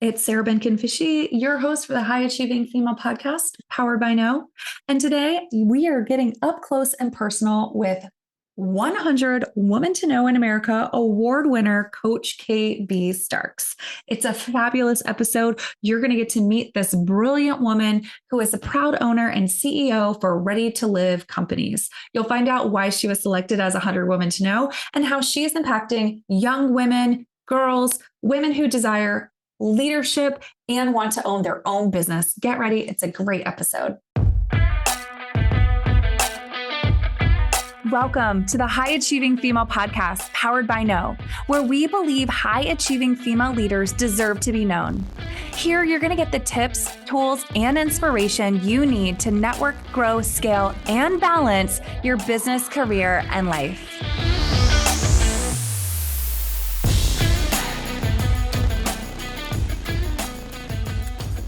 It's Sarah Benkin-Fishy, your host for the High Achieving Female Podcast, powered by No. And today we are getting up close and personal with 100 Women to Know in America award winner, Coach Kabisa Starks. It's a fabulous episode. You're going to get to meet this brilliant woman who is a proud owner and CEO for Ready to Live companies. You'll find out why she was selected as 100 Women to Know and how she is impacting young women, girls, women who desire leadership and want to own their own business. Get ready. It's a great episode. Welcome to the High Achieving Female Podcast, powered by No, where we believe high achieving female leaders deserve to be known. Here, you're going to get the tips, tools, and inspiration you need to network, grow, scale, and balance your business, career, and life.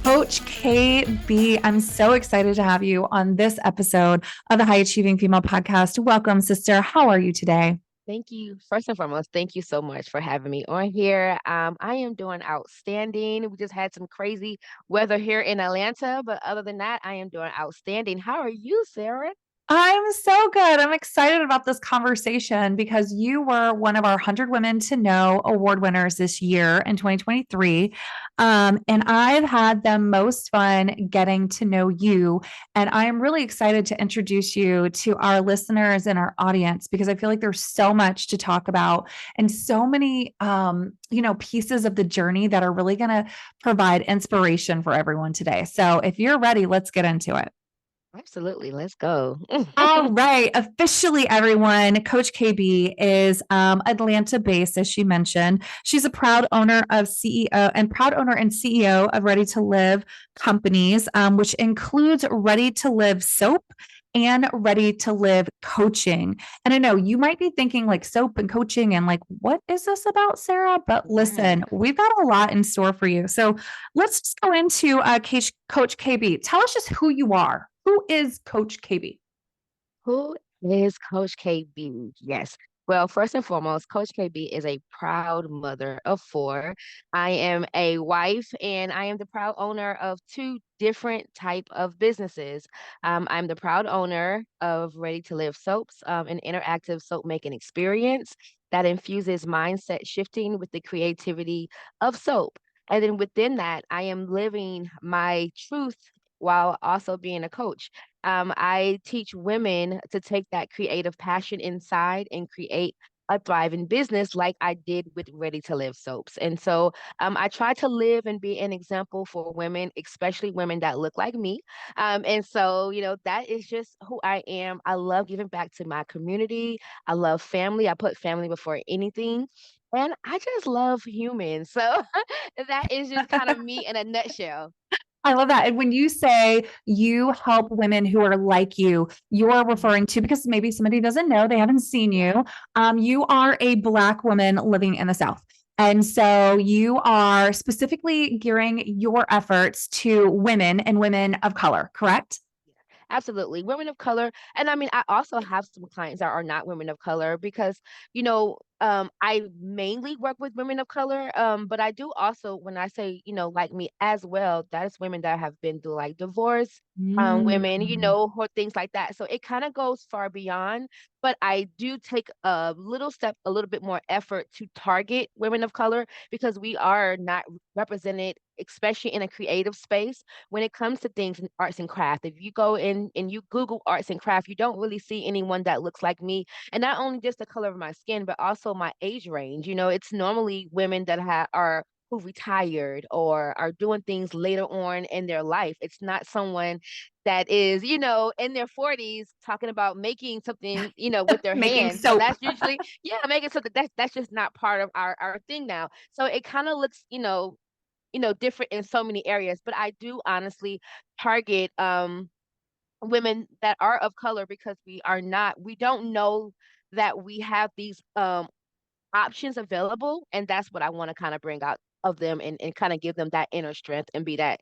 Coach KB, I'm so excited to have you on this episode of the High Achieving Female Podcast. Welcome, sister. How are you today? Thank you. First and foremost, thank you so much for having me on here. I am doing outstanding. We just had some crazy weather here in Atlanta, but other than that, I am doing outstanding. How are you, Sarah? I'm so good. I'm excited about this conversation because you were one of our 100 Women to Know award winners this year in 2023. And I've had the most fun getting to know you. And I am really excited to introduce you to our listeners and our audience because I feel like there's so much to talk about and so many, pieces of the journey that are really going to provide inspiration for everyone today. So if you're ready, let's get into it. Absolutely. Let's go. All right. Officially, everyone, Coach KB is Atlanta based, as she mentioned. She's a proud owner and CEO of Ready to Live companies, which includes Ready to Live soap and Ready to Live coaching. And I know you might be thinking like soap and coaching and like, what is this about, Sarah? But listen, we've got a lot in store for you. So let's just go into Coach KB. Tell us just who you are. Who is Coach KB? Who is Coach KB? Yes. Well, first and foremost, Coach KB is a proud mother of four. I am a wife and I am the proud owner of two different type of businesses. I'm the proud owner of Ready to Live Soaps, an interactive soap making experience that infuses mindset shifting with the creativity of soap. And then within that, I am living my truth while also being a coach. I teach women to take that creative passion inside and create a thriving business like I did with Ready to Live Soaps. And so I try to live and be an example for women, especially women that look like me. And so, that is just who I am. I love giving back to my community. I love family. I put family before anything. And I just love humans. So that is just kind of me in a nutshell. I love that. And when you say you help women who are like you're referring to, because maybe somebody doesn't know, they haven't seen you. You are a Black woman living in the South. And so you are specifically gearing your efforts to women and women of color, correct? Absolutely. Women of color. And I mean, I also have some clients that are not women of color because, I mainly work with women of color. But I do also, when I say, like me as well, that is women that have been through like divorce, women, Mm. or things like that. So it kind of goes far beyond, but I do take a little step, a little bit more effort to target women of color because we are not represented, especially in a creative space when it comes to things in arts and craft. If you go in and you Google arts and craft, you don't really see anyone that looks like me. And not only just the color of my skin, but also my age range. It's normally women that are who retired or are doing things later on in their life. It's not someone that is, in their 40s talking about making something, with their Making hands. So soap. that's usually, yeah, making something that's just not part of our thing now. So it kind of looks, different in so many areas. But I do honestly target women that are of color because we don't know that we have these options available. And that's what I want to kind of bring out of them and kind of give them that inner strength and be that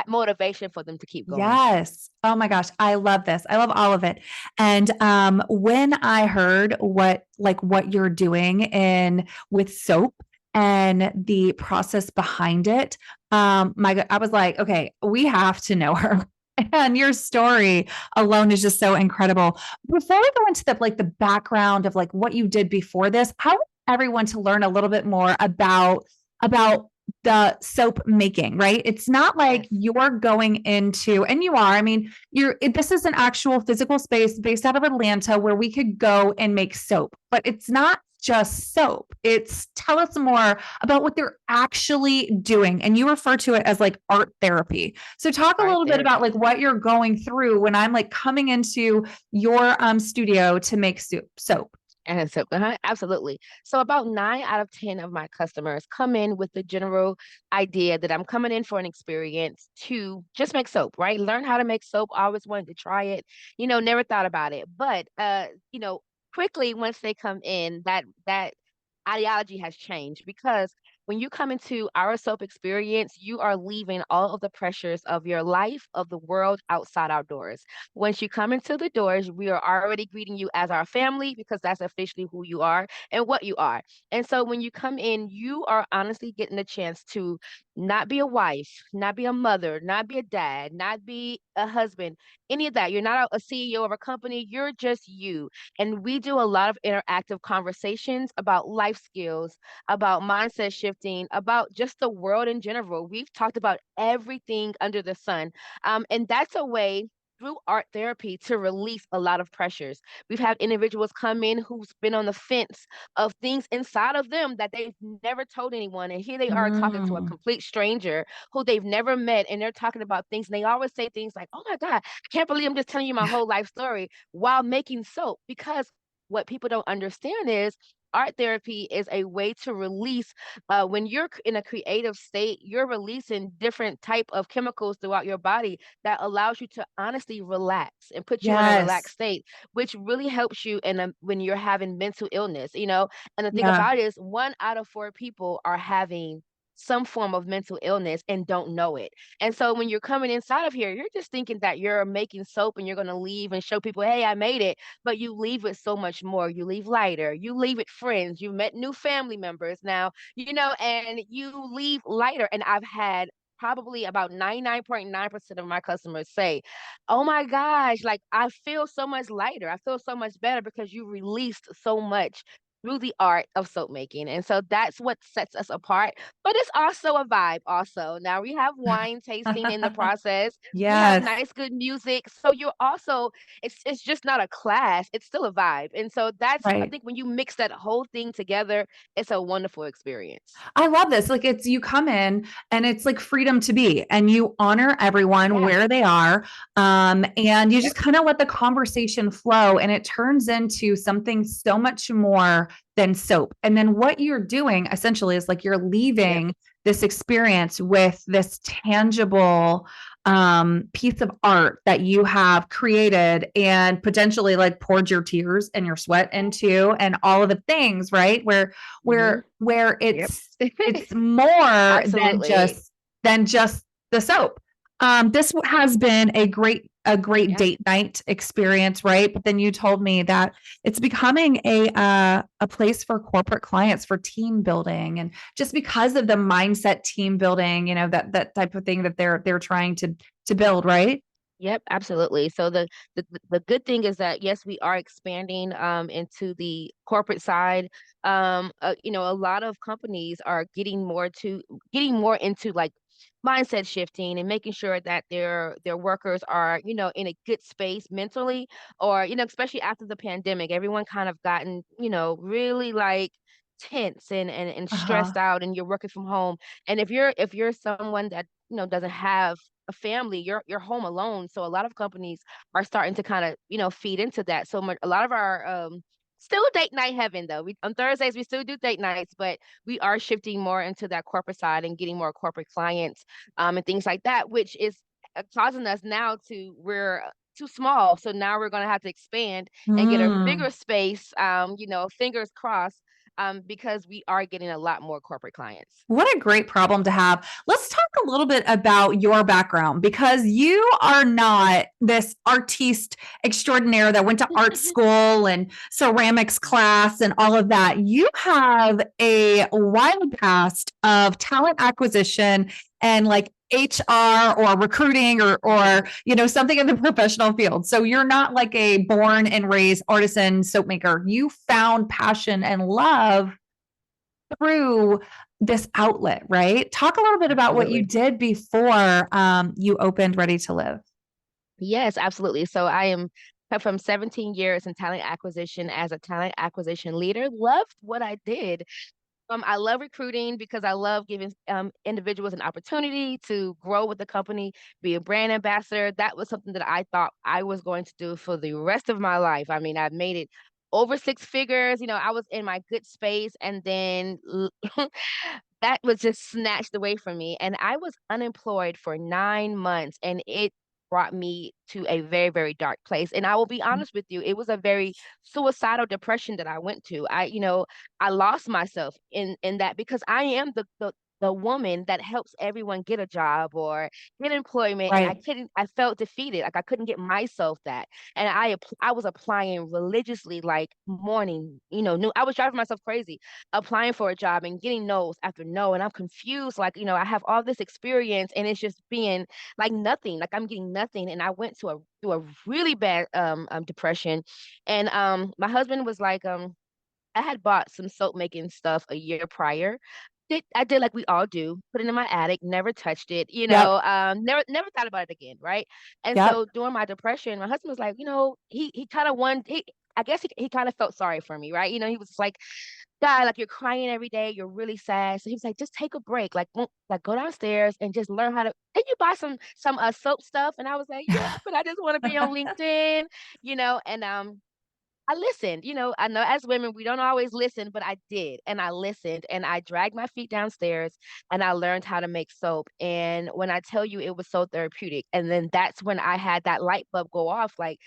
motivation for them to keep going. Yes. Oh my gosh. I love this. I love all of it. And when I heard what you're doing with soap and the process behind it. I was like, okay, we have to know her. And your story alone is just so incredible. Before we go into the background of like what you did before this, how would everyone to learn a little bit more about the soap making, right? It's not like Yes. you're going into, and you are, I mean, this is an actual physical space based out of Atlanta where we could go and make soap, but it's not just soap. It's tell us more about what they're actually doing. And you refer to it as like art therapy. So talk a Art little bit about like therapy. what you're going through when I'm like coming into your studio to make soap. And so, absolutely. So about 9 out of 10 of my customers come in with the general idea that I'm coming in for an experience to just make soap, right? Learn how to make soap. I always wanted to try it, never thought about it. But quickly once they come in, that ideology has changed because when you come into our soap experience, you are leaving all of the pressures of your life, of the world outside our doors. Once you come into the doors, we are already greeting you as our family because that's officially who you are and what you are. And so when you come in, you are honestly getting a chance to not be a wife, not be a mother, not be a dad, not be a husband, any of that. You're not a CEO of a company, you're just you. And we do a lot of interactive conversations about life skills, about mindset shifting, about just the world in general. We've talked about everything under the sun. And that's a way through art therapy to release a lot of pressures. We've had individuals come in who's been on the fence of things inside of them that they've never told anyone. And here they are talking to a Mm. complete stranger who they've never met. And they're talking about things. And they always say things like, oh my God, I can't believe I'm just telling you my whole life story while making soap. Because what people don't understand is art therapy is a way to release when you're in a creative state, you're releasing different type of chemicals throughout your body that allows you to honestly relax and put you in a relaxed Yes. state, which really helps you when you're having mental illness, and the thing Yeah. about it is 1 out of 4 people are having some form of mental illness and don't know it. And so when you're coming inside of here, you're just thinking that you're making soap and you're going to leave and show people, hey, I made it. But you leave with so much more. You leave lighter. You leave with friends. You met new family members now, and you leave lighter. And I've had probably about 99.9% of my customers say, oh my gosh, like I feel so much lighter. I feel so much better because you released so much through the art of soap making. And so that's what sets us apart. But it's also a vibe also. Now we have wine tasting in the process. We have Yes. nice, good music. So you're also, it's just not a class, it's still a vibe. And so that's, I Right. think when you mix that whole thing together, it's a wonderful experience. I love this. Like it's you come in and it's like freedom to be and you honor everyone Yeah. where they are. And you just Yep. kind of let the conversation flow and it turns into something so much more than soap. And then what you're doing essentially is like you're Yep. leaving this experience with this tangible piece of art that you have created and potentially like poured your tears and your sweat into and all of the things, right? Where Hmm. where Yep. it's more Absolutely. than just the soap. This has been a great Yeah. date night experience, right? But then you told me that it's becoming a place for corporate clients for team building, and just because of the mindset team building, that type of thing that they're trying to build, right? Yep, absolutely. So the good thing is that yes, we are expanding into the corporate side. A lot of companies are getting more into like mindset shifting and making sure that their workers are, in a good space mentally or, especially after the pandemic, everyone kind of gotten, really like tense and Uh-huh. stressed out and you're working from home. And if you're someone that, doesn't have a family, you're home alone. So a lot of companies are starting to kind of, feed into that. So much a lot of our still date night heaven though. We on Thursdays we still do date nights, but we are shifting more into that corporate side and getting more corporate clients and things like that, which is causing us now to we're too small. So now we're gonna have to expand and get a Mm. bigger space. Fingers crossed because we are getting a lot more corporate clients. What a great problem to have. Let's talk a little bit about your background because you are not this artiste extraordinaire that went to art school and ceramics class and all of that. You have a wild past of talent acquisition and like HR or recruiting or something in the professional field. So you're not like a born and raised artisan soap maker. You found passion and love through this outlet, right? Talk a little bit about what you Absolutely. did before you opened Ready to Live. Yes, absolutely. So I am from 17 years in talent acquisition as a talent acquisition leader. Loved what I did. I love recruiting because I love giving individuals an opportunity to grow with the company, be a brand ambassador. That was something that I thought I was going to do for the rest of my life. I mean, I've made it over six figures. I was in my good space, and then that was just snatched away from me. And I was unemployed for 9 months, and it brought me to a very, very dark place. And I will be honest with you, it was a very suicidal depression that I went to. I lost myself in that because I am the woman that helps everyone get a job or get employment, and Right. I felt defeated, like I couldn't get myself that. And I was applying religiously, like morning, new. I was driving myself crazy applying for a job and getting no's after no. And I'm confused. Like, I have all this experience and it's just being like nothing, like I'm getting nothing. And I went through a really bad depression. And my husband was like, I had bought some soap making stuff a year prior. I did like we all do, put it in my attic, never touched it, Yep. never thought about it again, right? And Yep. so during my depression, my husband was like, he kind of I guess he kind of felt sorry for me, right? He was like, "God, like you're crying every day, you're really sad." So he was like, "Just take a break, like go downstairs and just learn how to." And you buy some soap stuff, and I was like, "Yeah, but I just want to be on LinkedIn," And I listened. I know as women, we don't always listen, but I did. And I listened and I dragged my feet downstairs and I learned how to make soap. And when I tell you it was so therapeutic, and then that's when I had that light bulb go off like,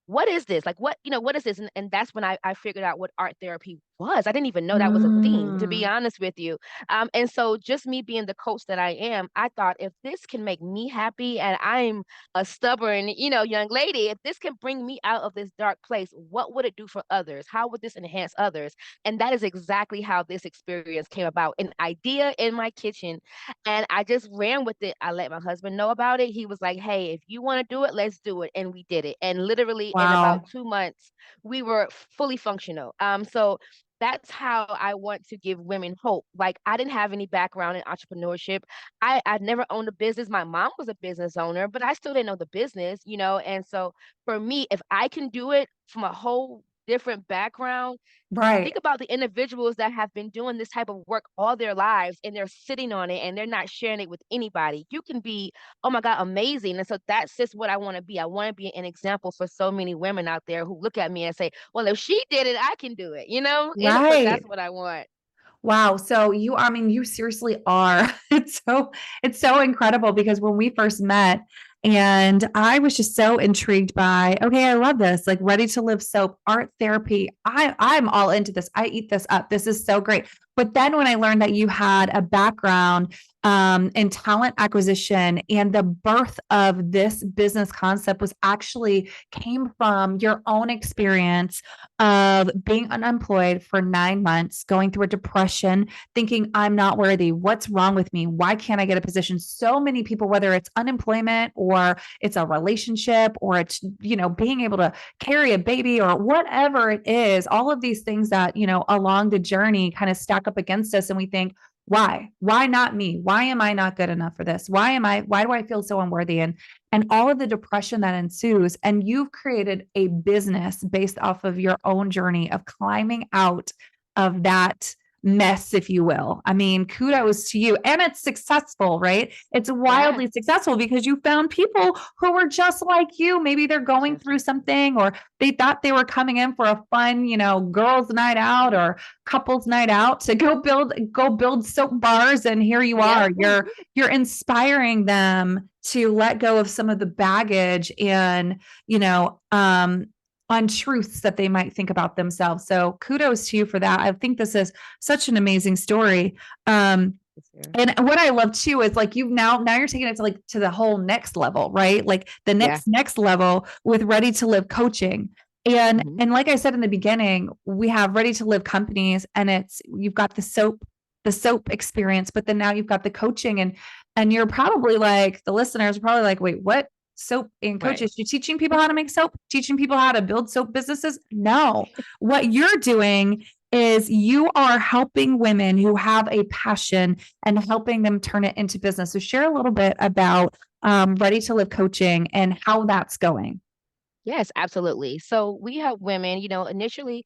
what is this? Like, what is this? And that's when I figured out what art therapy was. I didn't even know that was a thing, to be Mm, honest with you. And so just me being the coach that I am, I thought if this can make me happy and I'm a stubborn, young lady, if this can bring me out of this dark place, what would it do for others? How would this enhance others? And that is exactly how this experience came about. An idea in my kitchen, and I just ran with it. I let my husband know about it. He was like, "Hey, if you want to do it, let's do it." And we did it. And literally in about wow. 2 months, we were fully functional. So that's how I want to give women hope. Like I didn't have any background in entrepreneurship. I'd never owned a business. My mom was a business owner, but I still didn't know the business. And so for me, if I can do it from a whole different background, think Right. about the individuals that have been doing this type of work all their lives and they're sitting on it and they're not sharing it with anybody. You can be, oh my God, amazing. And so that's just what I want to be. I want to be an example for so many women out there who look at me and say, well, if she did it, I can do it. And so that's Right. what I want. Wow. So I mean, you seriously are. It's so incredible because when we first met and I was just so intrigued by, okay, I love this, like Ready to Live soap, art therapy. I'm all into this. I eat this up. This is so great. But then when I learned that you had a background in talent acquisition and the birth of this business concept was actually came from your own experience of being unemployed for 9 months, going through a depression, thinking I'm not worthy. What's wrong with me? Why can't I get a position? So many people, whether it's unemployment or it's a relationship or it's, being able to carry a baby or whatever it is, all of these things that, along the journey kind of stack up against us. And we think, why not me? Why am I not good enough for this? Why do I feel so unworthy? And all of the depression that ensues. And you've created a business based off of your own journey of climbing out of that mess, if you will. I mean, Yeah. kudos to you. And it's successful, right? It's Yeah. wildly successful because you found people who were just like you. Maybe they're going Just through something or they thought they were coming in for a fun, girls' night out or couples' night out to go build soap bars. And here you yeah. are. You're inspiring them to let go of some of the baggage and, on truths that they might think about themselves. So kudos to you for that. I think this is such an amazing story. And what I love too is like you've now you're taking it to like to the whole next level, right? Like the Yeah. next level with Ready to Live coaching. And Hmm. and like I said in the beginning, we have Ready to Live companies and it's you've got the soap experience, but then now you've got the coaching and you're probably like the listeners are probably like, wait, what? Soap and Right. coaches, you're teaching people how to make soap, teaching people how to build soap businesses. No, what you're doing is you are helping women who have a passion and helping them turn it into business. So share a little bit about Ready to Live coaching and how that's going. Yes, absolutely. So we help women, initially,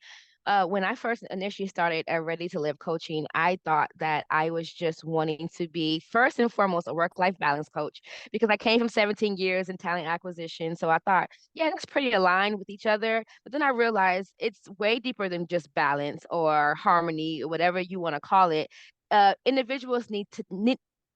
when I first initially started at Ready to Live coaching, I thought that I was just wanting to be first and foremost a work-life balance coach because I came from 17 years in talent acquisition. So I thought, yeah, that's pretty aligned with each other. But then I realized it's way deeper than just balance or harmony or whatever you want to call it. Individuals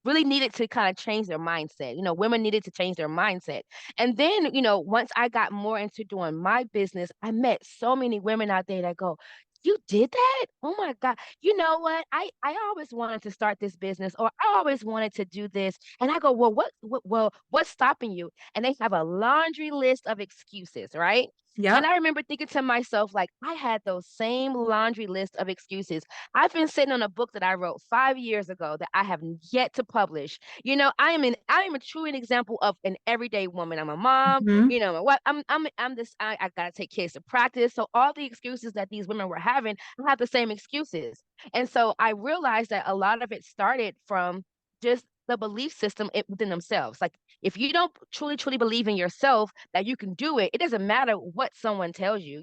really needed to kind of change their mindset. Women needed to change their mindset. And then, once I got more into doing my business, I met so many women out there that go, you did that? Oh my God. You know what? I always wanted to start this business or I always wanted to do this. And I go, what's stopping you? And they have a laundry list of excuses, right? And Yep. I remember thinking to myself, like, I had those same laundry list of excuses. I've been sitting on a book that I wrote 5 years ago that I have yet to publish. I am a true example of an everyday woman. I'm a mom, Mhm. what I'm this I gotta take kids to practice. So all the excuses that these women were having, I have the same excuses. And so I realized that a lot of it started from just the belief system within themselves. Like if you don't truly believe in yourself that you can do it, it doesn't matter what someone tells you.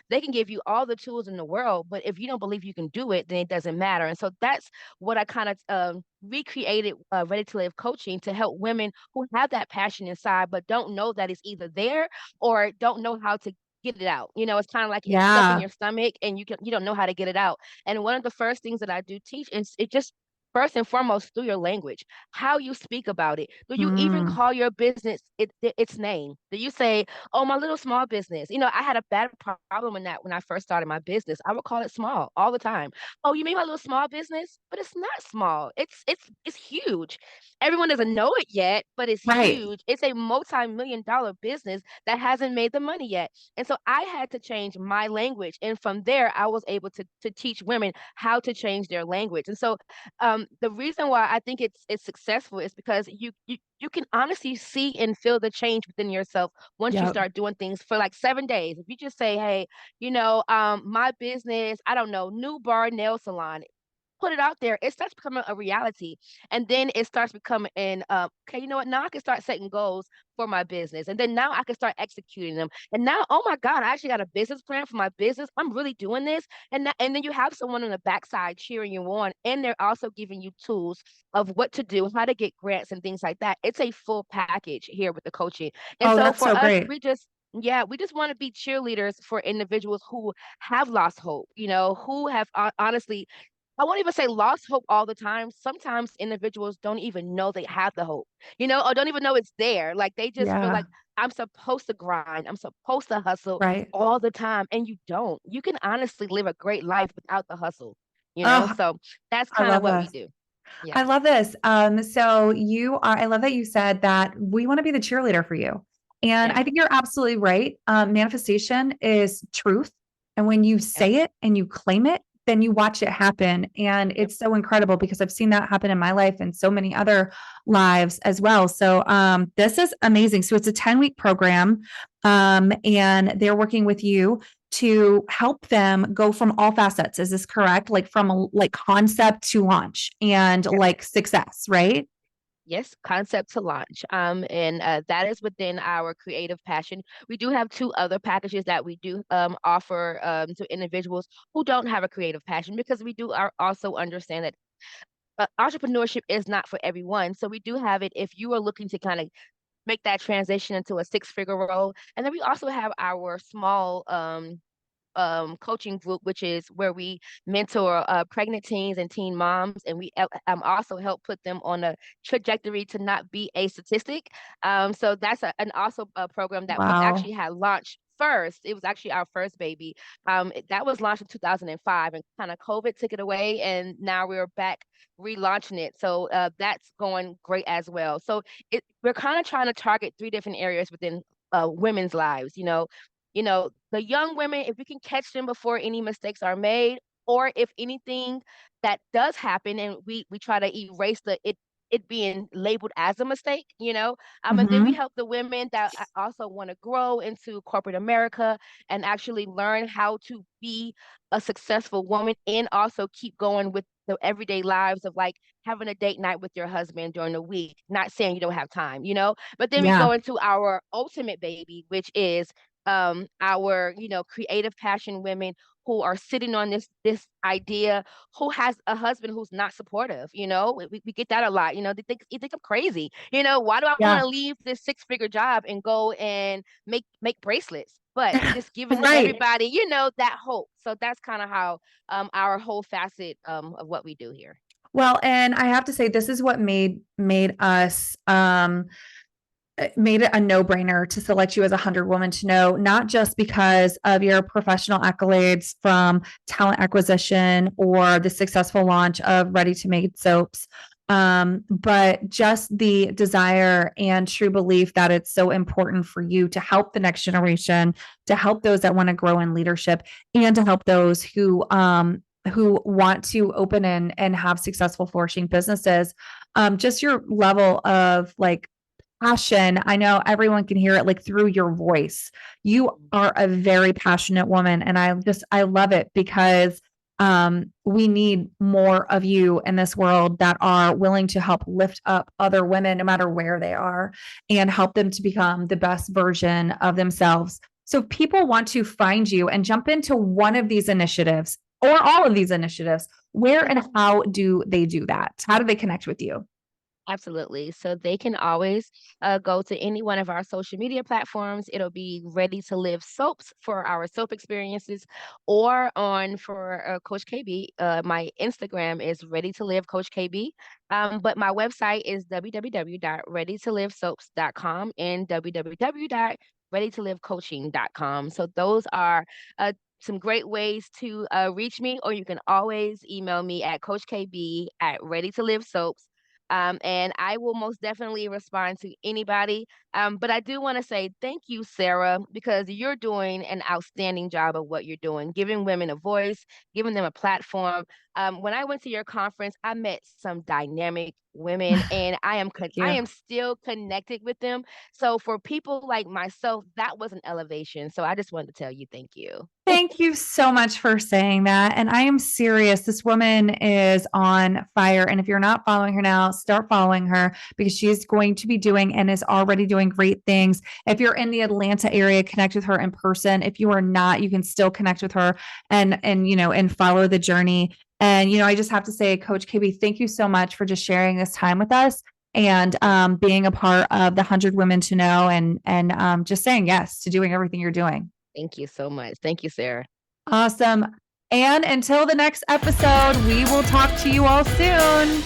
They can give you all the tools in the world, but if you don't believe you can do it, then it doesn't matter. And so that's what I kind of recreated Ready to Live coaching to help women who have that passion inside, but don't know that it's either there or don't know how to get it out. It's kind of like it's stuck in Yeah. your stomach and you don't know how to get it out. And one of the first things that I do teach is it just first and foremost through your language, how you speak about it. Do you even Mm. call your business its name? Do you say, "Oh, my little small business"? I had a bad problem in that when I first started my business. I would call it small all the time. Oh, you mean my little small business? But it's not small. It's huge. Everyone doesn't know it yet, but it's Right. huge. It's a multi-million dollar business that hasn't made the money yet. And so I had to change my language. And from there, I was able to teach women how to change their language. And so the reason why I think it's successful is because you can honestly see and feel the change within yourself once you Yep. start doing things for like 7 days. If you just say, hey, my business, I don't know, new bar nail salon, put it out there, it starts becoming a reality. And then it starts becoming okay, you know what? Now I can start setting goals for my business. And then now I can start executing them. And now, oh my God, I actually got a business plan for my business. I'm really doing this. And then you have someone on the backside cheering you on. And they're also giving you tools of what to do, how to get grants and things like that. It's a full package here with the coaching. And Oh, so that's for so us, great. we just want to be cheerleaders for individuals who have lost hope, who have honestly I won't even say lost hope all the time. Sometimes individuals don't even know they have the hope, or don't even know it's there. Like they just feel Yeah. like I'm supposed to grind, I'm supposed to hustle Right. all the time. And you don't. You can honestly live a great life without the hustle. Oh, So that's I kind of love what we this. do. Yeah. I love this. I love that you said that we want to be the cheerleader for you. And Yeah. I think you're absolutely right. Manifestation is truth. And when you Yep. say it and you claim it, then you watch it happen. And Yep. it's so incredible because I've seen that happen in my life and so many other lives as well. So this is amazing. So it's a 10-week program. And they're working with you to help them go from all facets. Is this correct? Like from like concept to launch and Yep. like success, right? Yes, concept to launch. And that is within our creative passion. We do have two other packages that we do offer to individuals who don't have a creative passion because we do also understand that entrepreneurship is not for everyone. So we do have it if you are looking to kind of make that transition into a six-figure role. And then we also have our small coaching group, which is where we mentor pregnant teens and teen moms, and we also help put them on a trajectory to not be a statistic. So that's an also a program that we've Wow. actually had launched first. It was actually our first baby. That was launched in 2005, and kind of COVID took it away, and now we're back relaunching it. So that's going great as well. So we're kind of trying to target three different areas within women's lives. The young women, if we can catch them before any mistakes are made, or if anything that does happen, and we try to erase it being labeled as a mistake, and then we Mm-hmm. help the women that also want to grow into corporate America and actually learn how to be a successful woman and also keep going with the everyday lives of like having a date night with your husband during the week. Not saying you don't have time, but then we Yeah. go into our ultimate baby, which is our creative passion women who are sitting on this idea, who has a husband who's not supportive. We get that a lot. They think I'm crazy. Why do I want Yeah. to leave this six-figure job and go and make bracelets? But just giving Right. everybody that hope. So that's kind of how our whole facet of what we do here. Well, and I have to say, this is what made us made it a no-brainer to select you as a 100 woman to know, not just because of your professional accolades from talent acquisition or the successful launch of ready to make soaps, but just the desire and true belief that it's so important for you to help the next generation, to help those that want to grow in leadership, and to help those who want to open and have successful flourishing businesses. Just your level of like passion. I know everyone can hear it like through your voice. You are a very passionate woman, and I love it because we need more of you in this world that are willing to help lift up other women no matter where they are and help them to become the best version of themselves. So if people want to find you and jump into one of these initiatives or all of these initiatives, where and how do they do that? How do they connect with you? Absolutely. So they can always go to any one of our social media platforms. It'll be Ready to Live Soaps for our soap experiences, or on for Coach KB. My Instagram is Ready to Live Coach KB. But my website is www.readytolivesoaps.com and www.readytolivecoaching.com. So those are some great ways to reach me, or you can always email me at coachkb@readytolivesoaps. And I will most definitely respond to anybody. But I do want to say thank you, Sarah, because you're doing an outstanding job of what you're doing, giving women a voice, giving them a platform. When I went to your conference, I met some dynamic women, and Thank I you. am still connected with them. So for people like myself, that was an elevation. So I just wanted to tell you thank you. Thank you so much for saying that. And I am serious. This woman is on fire. And if you're not following her now, start following her because she's going to be doing and is already doing great things. If you're in the Atlanta area, connect with her in person. If you are not, you can still connect with her and follow the journey. And I just have to say, Coach KB, thank you so much for just sharing this time with us and being a part of the 100 Women to Know and just saying yes to doing everything you're doing. Thank you so much. Thank you, Sarah. Awesome. And until the next episode, we will talk to you all soon.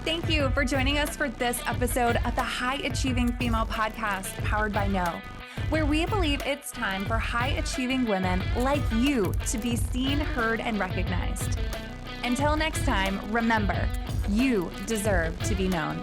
Thank you for joining us for this episode of the High Achieving Female Podcast, powered by No, where we believe it's time for high achieving women like you to be seen, heard, and recognized. Until next time, remember, you deserve to be known.